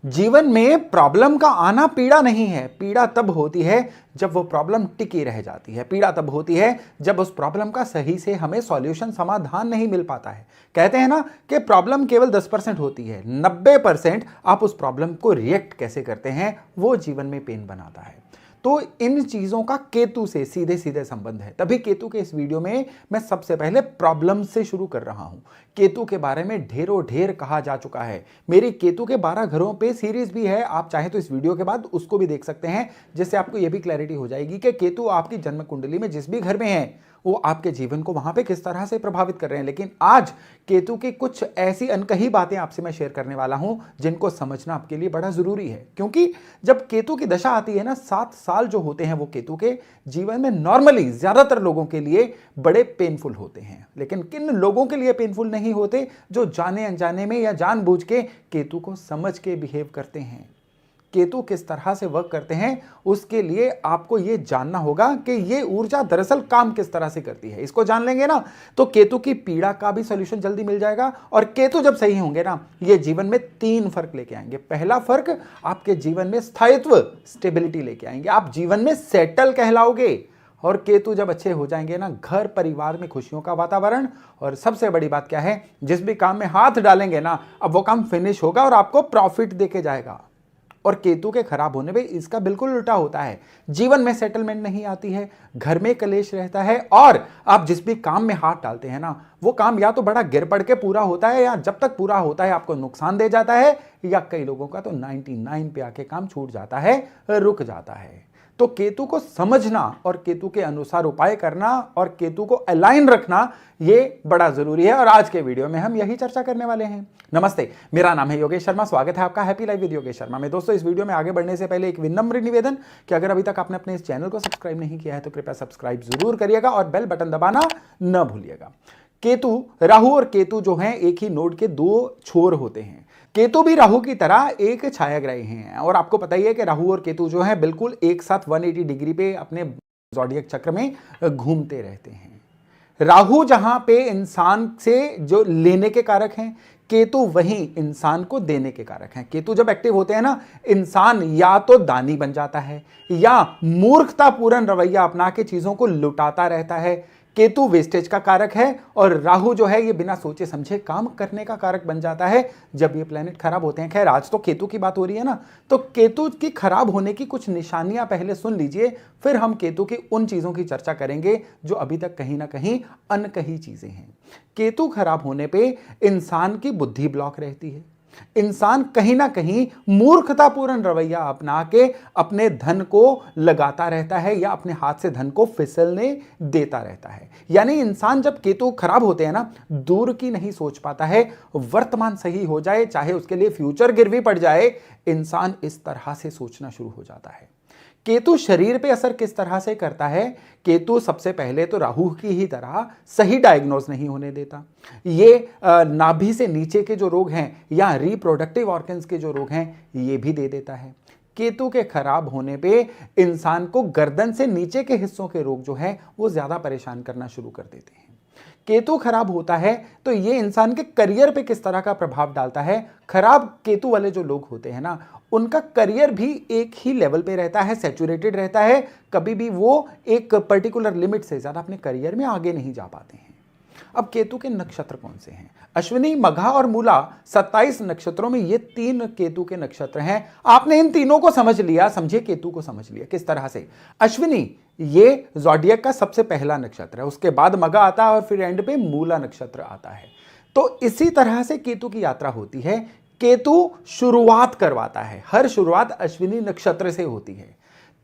जीवन में प्रॉब्लम का आना पीड़ा नहीं है। पीड़ा तब होती है जब वो प्रॉब्लम टिकी रह जाती है। पीड़ा तब होती है जब उस प्रॉब्लम का सही से हमें सॉल्यूशन, समाधान नहीं मिल पाता है। कहते हैं ना कि प्रॉब्लम केवल 10% होती है, 90% आप उस प्रॉब्लम को रिएक्ट कैसे करते हैं वो जीवन में पेन बनाता है। तो इन चीजों का केतु से सीधे सीधे संबंध है। तभी केतु के इस वीडियो में मैं सबसे पहले प्रॉब्लम से शुरू कर रहा हूं। केतु के बारे में ढेरों ढेर कहा जा चुका है। मेरी केतु के 12 घरों पे सीरीज भी है, आप चाहे तो इस वीडियो के बाद उसको भी देख सकते हैं, जिससे आपको यह भी क्लैरिटी हो जाएगी कि केतु आपकी जन्म कुंडली में जिस भी घर में है वो आपके जीवन को वहां पे किस तरह से प्रभावित कर रहे हैं। लेकिन आज केतु की कुछ ऐसी अनकही बातें आपसे मैं शेयर करने वाला हूं जिनको समझना आपके लिए बड़ा जरूरी है। क्योंकि जब केतु की दशा आती है ना, 7 साल जो होते हैं वो केतु के जीवन में नॉर्मली ज्यादातर लोगों के लिए बड़े पेनफुल होते हैं। लेकिन किन लोगों के लिए पेनफुल नहीं होते? जो जाने अनजाने में या जानबूझ के केतु को समझ के बिहेव करते हैं। केतु किस तरह से वर्क करते हैं उसके लिए आपको यह जानना होगा कि यह ऊर्जा दरअसल काम किस तरह से करती है। इसको जान लेंगे ना तो केतु की पीड़ा का भी सॉल्यूशन जल्दी मिल जाएगा। और केतु जब सही होंगे ना, ये जीवन में 3 फर्क लेके आएंगे। पहला फर्क, आपके जीवन में स्थायित्व, स्टेबिलिटी लेके आएंगे। आप जीवन में सेटल कहलाओगे। और केतु जब अच्छे हो जाएंगे ना, घर परिवार में खुशियों का वातावरण। और सबसे बड़ी बात क्या है, जिस भी काम में हाथ डालेंगे ना, अब वो काम फिनिश होगा और आपको प्रॉफिट देके जाएगा। और केतु के खराब होने पे इसका बिल्कुल उल्टा होता है। जीवन में सेटलमेंट नहीं आती है, घर में कलेश रहता है, और आप जिस भी काम में हाथ डालते हैं ना, वो काम या तो बड़ा गिर पड़ के पूरा होता है, या जब तक पूरा होता है आपको नुकसान दे जाता है, या कई लोगों का तो 99 पे आके काम छूट जाता है, रुक जाता है। तो केतु को समझना और केतु के अनुसार उपाय करना और केतु को अलाइन रखना, ये बड़ा जरूरी है। और आज के वीडियो में हम यही चर्चा करने वाले हैं। नमस्ते, मेरा नाम है योगेश शर्मा। स्वागत है आपका happy life with Yogesh Sharma में। दोस्तों, इस वीडियो में आगे बढ़ने से पहले एक विनम्र निवेदन कि अगर अभी तक आपने अपने इस चैनल को सब्सक्राइब नहीं किया है तो कृपया सब्सक्राइब जरूर करिएगा और बेल बटन दबाना न भूलिएगा। केतु, राहु और केतु जो हैं एक ही नोड के 2 छोर होते हैं। केतु भी राहु की तरह एक छायाग्रही हैं, और आपको पता ही है कि राहु और केतु जो हैं बिल्कुल एक साथ 180 डिग्री पे अपने ज़ोडिएक चक्र में घूमते रहते हैं। राहु जहां पे इंसान से जो लेने के कारक हैं, केतु वहीं इंसान को देने के कारक हैं। केतु जब एक्टिव होते हैं ना, इंसान या तो दानी बन जाता है या मूर्खतापूर्ण रवैया अपना के चीजों को लुटाता रहता है। केतु वेस्टेज का कारक है और राहु जो है ये बिना सोचे समझे काम करने का कारक बन जाता है जब ये प्लेनेट खराब होते हैं। खैर, आज तो केतु की बात हो रही है ना, तो केतु की खराब होने की कुछ निशानियां पहले सुन लीजिए, फिर हम केतु की उन चीजों की चर्चा करेंगे जो अभी तक कहीं ना कहीं अनकही चीजें हैं। केतु खराब होने पे इंसान की बुद्धि ब्लॉक रहती है। इंसान कहीं ना कहीं मूर्खतापूर्ण रवैया अपना के अपने धन को लगाता रहता है या अपने हाथ से धन को फिसलने देता रहता है। यानी इंसान जब केतु खराब होते हैं ना, दूर की नहीं सोच पाता है, वर्तमान सही हो जाए चाहे उसके लिए फ्यूचर गिरवी पड़ जाए, इंसान इस तरह से सोचना शुरू हो जाता है। केतु शरीर पे असर किस तरह से करता है? केतु सबसे पहले तो राहु की ही तरह सही डायग्नोज नहीं होने देता। ये नाभि से नीचे के जो रोग हैं या रिप्रोडक्टिव ऑर्गन्स के जो रोग हैं ये भी दे देता है। केतु के खराब होने पे इंसान को गर्दन से नीचे के हिस्सों के रोग जो है वो ज्यादा परेशान करना शुरू कर देते हैं। केतु खराब होता है तो ये इंसान के करियर पे किस तरह का प्रभाव डालता है? खराब केतु वाले जो लोग होते हैं ना, उनका करियर भी एक ही लेवल पे रहता है, सैचुरेटेड रहता है। कभी भी वो एक पर्टिकुलर लिमिट से ज्यादा अपने करियर में आगे नहीं जा पाते हैं। अब केतु के नक्षत्र कौन से हैं? अश्विनी, मघा और मूला, 27 नक्षत्रों में ये 3 केतु के नक्षत्र हैं। आपने इन तीनों को समझ लिया, समझिए केतु को समझ लिया किस तरह से। अश्विनी ये ज़ोडिएक का सबसे पहला नक्षत्र है, उसके बाद मघा आता है और फिर एंड पे मूला नक्षत्र आता है। तो इसी तरह से केतु की यात्रा होती है। केतु शुरुआत करवाता है, हर शुरुआत अश्विनी नक्षत्र से होती है।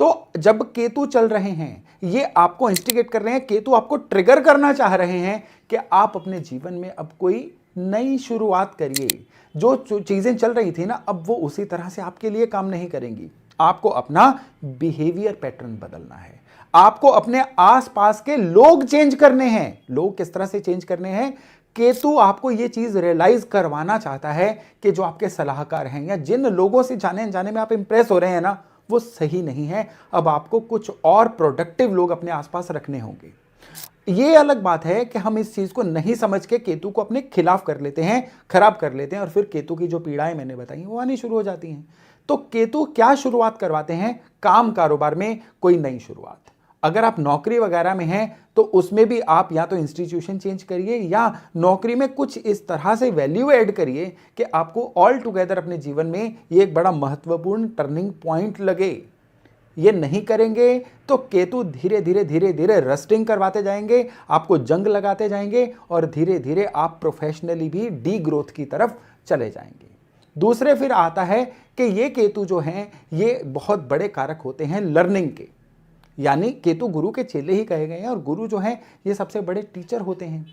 तो जब केतु चल रहे हैं, ये आपको इंस्टिगेट कर रहे हैं, केतु आपको ट्रिगर करना चाह रहे हैं कि आप अपने जीवन में अब कोई नई शुरुआत करिए। जो चीजें चल रही थी ना, अब वो उसी तरह से आपके लिए काम नहीं करेंगी। आपको अपना बिहेवियर पैटर्न बदलना है, आपको अपने आसपास के लोग चेंज करने हैं। लोग किस तरह से चेंज करने हैं? केतु आपको यह चीज रियलाइज करवाना चाहता है कि जो आपके सलाहकार हैं या जिन लोगों से जाने अनजाने में आप इंप्रेस हो रहे हैं ना, वो सही नहीं है। अब आपको कुछ और प्रोडक्टिव लोग अपने आसपास रखने होंगे। ये अलग बात है कि हम इस चीज को नहीं समझ के केतु को अपने खिलाफ कर लेते हैं, खराब कर लेते हैं, और फिर केतु की जो पीड़ाएं मैंने बताई वो आनी शुरू हो जाती हैं। तो केतु क्या शुरुआत करवाते हैं? काम कारोबार में कोई नई शुरुआत। अगर आप नौकरी वगैरह में हैं तो उसमें भी आप या तो इंस्टीट्यूशन चेंज करिए या नौकरी में कुछ इस तरह से वैल्यू ऐड करिए कि आपको ऑल टुगेदर अपने जीवन में ये एक बड़ा महत्वपूर्ण टर्निंग पॉइंट लगे। ये नहीं करेंगे तो केतु धीरे धीरे धीरे धीरे रस्टिंग करवाते जाएंगे, आपको जंग लगाते जाएंगे और धीरे धीरे आप प्रोफेशनली भी डी ग्रोथ की तरफ चले जाएंगे। दूसरे फिर आता है कि ये केतु जो हैं ये बहुत बड़े कारक होते हैं लर्निंग के, यानी केतु गुरु के चेले ही कहे गए हैं और गुरु जो हैं ये सबसे बड़े टीचर होते हैं।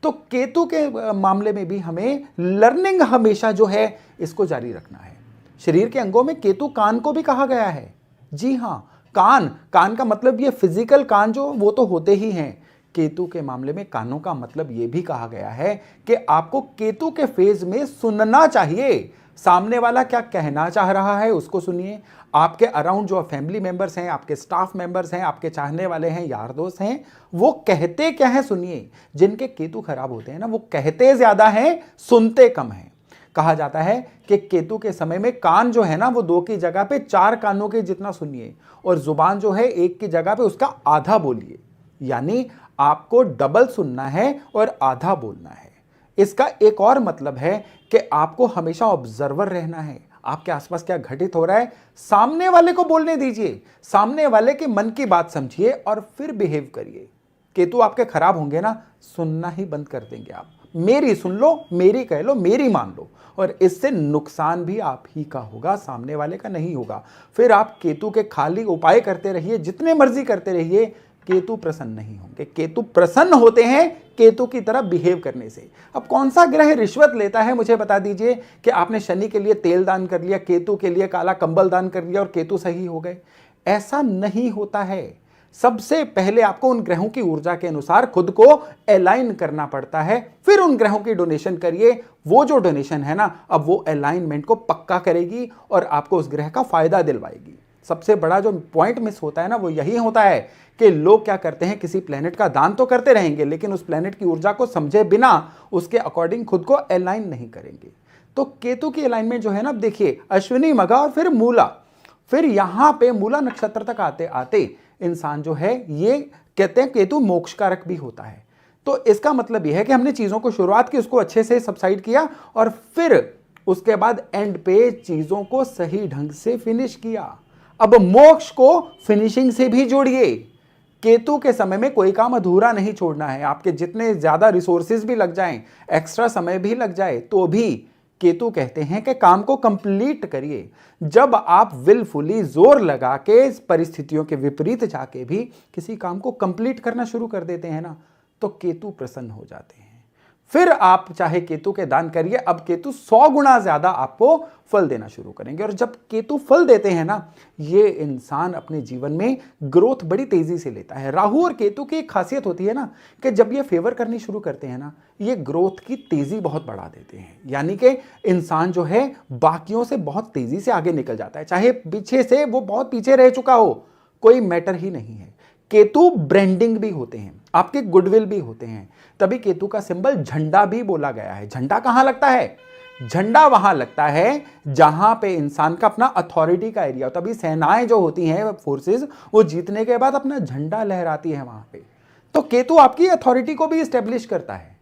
तो केतु के मामले में भी हमें लर्निंग हमेशा जो है इसको जारी रखना है। शरीर के अंगों में केतु कान को भी कहा गया है। जी हाँ, कान, कान का मतलब ये फिजिकल कान जो वो तो होते ही हैं। केतु के मामले में कानों का मतलब ये भी कहा गया है कि आपको केतु के फेज में सुनना चाहिए। सामने वाला क्या कहना चाह रहा है उसको सुनिए। आपके अराउंड जो फैमिली मेंबर्स हैं, आपके स्टाफ मेंबर्स हैं, आपके चाहने वाले हैं, यार दोस्त हैं, वो कहते क्या है सुनिए। जिनके केतु खराब होते हैं ना वो कहते ज्यादा हैं, सुनते कम हैं। कहा जाता है कि केतु के समय में कान जो है ना वो 2 की जगह पे 4 कानों के जितना सुनिए और जुबान जो है 1 की जगह पे उसका आधा बोलिए। यानी आपको डबल सुनना है और आधा बोलना है। इसका एक और मतलब है कि आपको हमेशा ऑब्जर्वर रहना है। आपके आसपास क्या घटित हो रहा है सामने वाले को बोलने दीजिए, सामने वाले के मन की बात समझिए और फिर बिहेव करिए। केतु आपके खराब होंगे ना, सुनना ही बंद कर देंगे आप। मेरी सुन लो, मेरी कह लो, मेरी मान लो, और इससे नुकसान भी आप ही का होगा, सामने वाले का नहीं होगा। फिर आप केतु के खाली उपाय करते रहिए, जितने मर्जी करते रहिए, केतु प्रसन्न नहीं होंगे। केतु प्रसन्न होते हैं केतु की तरह बिहेव करने से। अब कौन सा ग्रह रिश्वत लेता है मुझे बता दीजिए कि आपने शनि के लिए तेल दान कर लिया, केतु के लिए काला कंबल दान कर लिया और केतु सही हो गए। ऐसा नहीं होता है। सबसे पहले आपको उन ग्रहों की ऊर्जा के अनुसार खुद को अलाइन करना पड़ता है, फिर उन ग्रहों की डोनेशन करिए। वो जो डोनेशन है ना, अब वो अलाइनमेंट को पक्का करेगी और आपको उस ग्रह का फायदा दिलवाएगी। सबसे बड़ा जो पॉइंट मिस होता है ना वो यही होता है कि लोग क्या करते हैं, किसी प्लेनेट का दान तो करते रहेंगे लेकिन उस प्लेनेट की ऊर्जा को समझे बिना उसके अकॉर्डिंग खुद को अलाइन नहीं करेंगे। तो केतु की अलाइनमेंट जो है ना, देखिए अश्विनी, मघा और फिर मूला, फिर यहां पे मूला नक्षत्र तक आते आते इंसान जो है ये कहते हैं केतु मोक्षकारक भी होता है। तो इसका मतलब यह है कि हमने चीजों को शुरुआत की, उसको अच्छे से सबसाइड किया और फिर उसके बाद एंड पे चीजों को सही ढंग से फिनिश किया। अब मोक्ष को फिनिशिंग से भी जोड़िए। केतु के समय में कोई काम अधूरा नहीं छोड़ना है। आपके जितने ज्यादा रिसोर्सेज भी लग जाएं, एक्स्ट्रा समय भी लग जाए, तो भी केतु कहते हैं कि काम को कंप्लीट करिए। जब आप विलफुली जोर लगा के परिस्थितियों के विपरीत जाके भी किसी काम को कंप्लीट करना शुरू कर देते हैं ना, तो केतु प्रसन्न हो जाते हैं। फिर आप चाहे केतु के दान करिए, अब केतु 100 गुना ज्यादा आपको फल देना शुरू करेंगे। और जब केतु फल देते हैं ना, ये इंसान अपने जीवन में ग्रोथ बड़ी तेजी से लेता है। राहु और केतु की एक खासियत होती है ना कि जब ये फेवर करनी शुरू करते हैं ना, ये ग्रोथ की तेजी बहुत बढ़ा देते हैं। यानी कि इंसान जो है बाकियों से बहुत तेजी से आगे निकल जाता है, चाहे पीछे से वो बहुत पीछे रह चुका हो, कोई मैटर ही नहीं है। केतु ब्रांडिंग भी होते हैं, आपके गुडविल भी होते हैं। तभी केतु का सिंबल झंडा भी बोला गया है। झंडा कहां लगता है? झंडा वहां लगता है जहां पे इंसान का अपना अथॉरिटी का एरिया हो। तभी सेनाएं जो होती हैं, फोर्सेस, वो जीतने के बाद अपना झंडा लहराती है वहां पे। तो केतु आपकी अथॉरिटी को भी स्टेब्लिश करता है।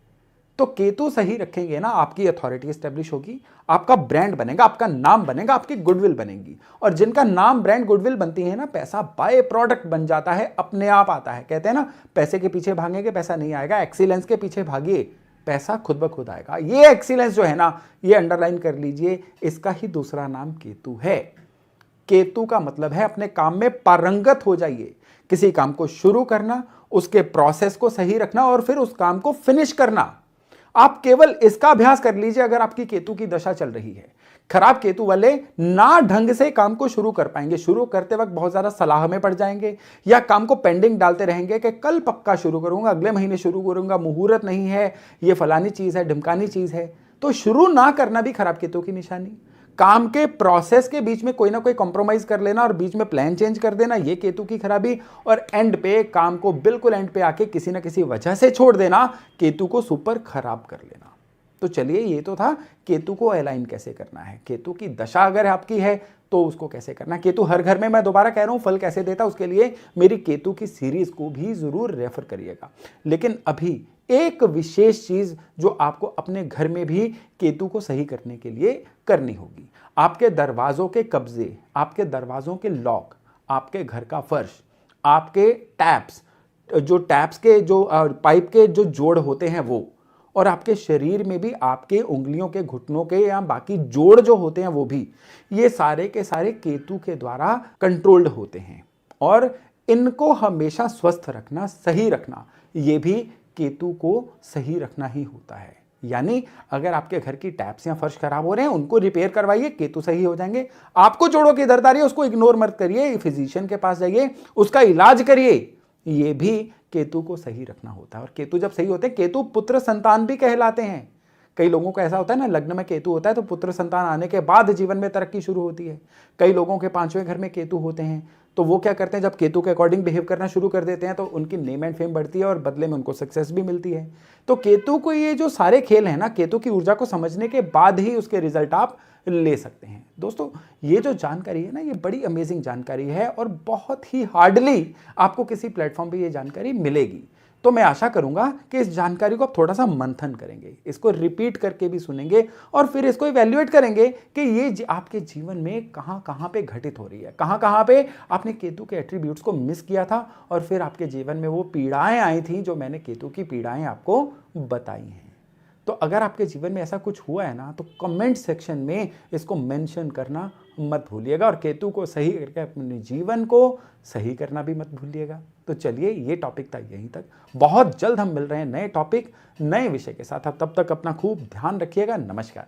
तो केतु सही रखेंगे ना, आपकी अथॉरिटी स्टेब्लिश होगी, आपका ब्रांड बनेगा, आपका नाम बनेगा, आपकी गुडविल बनेगी। और जिनका नाम, ब्रांड, गुडविल बनती है ना, पैसा बाय प्रोडक्ट बन जाता है, अपने आप आता है। कहते हैं ना, पैसे के पीछे भागेंगे पैसा नहीं आएगा, एक्सीलेंस के पीछे भागिए, पैसा खुद ब खुद आएगा। ये एक्सीलेंस जो है ना, ये अंडरलाइन कर लीजिए, इसका ही दूसरा नाम केतु है। केतु का मतलब है अपने काम में पारंगत हो जाइए। किसी काम को शुरू करना, उसके प्रोसेस को सही रखना और फिर उस काम को फिनिश करना। आप केवल इसका अभ्यास कर लीजिए अगर आपकी केतु की दशा चल रही है। खराब केतु वाले ना ढंग से काम को शुरू कर पाएंगे, शुरू करते वक्त बहुत ज्यादा सलाह में पड़ जाएंगे या काम को पेंडिंग डालते रहेंगे कि कल पक्का शुरू करूंगा, अगले महीने शुरू करूंगा, मुहूर्त नहीं है, ये फलानी चीज है, ढिमकानी चीज है। तो शुरू ना करना भी खराब केतु की निशानी। काम के प्रोसेस के बीच में कोई ना कोई कॉम्प्रोमाइज कर लेना और बीच में प्लान चेंज कर देना, ये केतु की खराबी। और एंड पे काम को बिल्कुल एंड पे आके किसी ना किसी वजह से छोड़ देना, केतु को सुपर खराब कर लेना। तो चलिए, ये तो था केतु को अलाइन कैसे करना है। केतु की दशा अगर आपकी है तो उसको कैसे करना है। केतु हर घर में, मैं दोबारा कह रहा हूं, फल कैसे देता, उसके लिए मेरी केतु की सीरीज को भी जरूर रेफर करिएगा। लेकिन अभी एक विशेष चीज जो आपको अपने घर में भी केतु को सही करने के लिए करनी होगी। आपके दरवाजों के कब्जे, आपके दरवाजों के लॉक, आपके घर का फर्श, आपके टैप्स, जो टैप्स के जो पाइप के जो जोड़ होते हैं वो, और आपके शरीर में भी आपके उंगलियों के घुटनों के या बाकी जोड़ जो होते हैं वो भी, ये सारे के सारे केतु के द्वारा कंट्रोल्ड होते हैं। और इनको हमेशा स्वस्थ रखना, सही रखना, ये भी केतु को सही रखना ही होता है। यानी अगर आपके घर की टैप्स या फर्श खराब हो रहे हैं, उनको रिपेयर करवाइए, केतु सही हो जाएंगे। आपको जोड़ों की दर्द आ रही है, उसको इग्नोर मत करिए, फिजिशियन के पास जाइए, उसका इलाज करिए, ये भी केतु को सही रखना होता है। और केतु जब सही होते हैं, केतु पुत्र संतान भी कहलाते हैं। कई लोगों को ऐसा होता है ना, लग्न में केतु होता है तो पुत्र संतान आने के बाद जीवन में तरक्की शुरू होती है। कई लोगों के 5वें घर में केतु होते हैं तो वो क्या करते हैं, जब केतु के अकॉर्डिंग बिहेव करना शुरू कर देते हैं तो उनकी नेम एंड फेम बढ़ती है और बदले में उनको सक्सेस भी मिलती है। तो केतु को ये जो सारे खेल हैं ना, केतु की ऊर्जा को समझने के बाद ही उसके रिजल्ट आप ले सकते हैं। दोस्तों, ये जो जानकारी है ना, ये बड़ी अमेजिंग जानकारी है और बहुत ही हार्डली आपको किसी प्लेटफॉर्म पे ये जानकारी मिलेगी। तो मैं आशा करूंगा कि इस जानकारी को आप थोड़ा सा मंथन करेंगे, इसको रिपीट करके भी सुनेंगे और फिर इसको इवैल्यूएट करेंगे कि ये आपके जीवन में कहां कहां पे घटित हो रही है, कहां कहां पे आपने केतु के एट्रीब्यूट्स को मिस किया था और फिर आपके जीवन में वो पीड़ाएं आई थी जो मैंने केतु की पीड़ाएं आपको बताई हैं। तो अगर आपके जीवन में ऐसा कुछ हुआ है ना, तो कमेंट सेक्शन में इसको मेंशन करना मत भूलिएगा और केतु को सही करके अपने जीवन को सही करना भी मत भूलिएगा। तो चलिए, ये टॉपिक था यहीं तक। बहुत जल्द हम मिल रहे हैं नए टॉपिक, नए विषय के साथ। अब तब तक अपना खूब ध्यान रखिएगा। नमस्कार।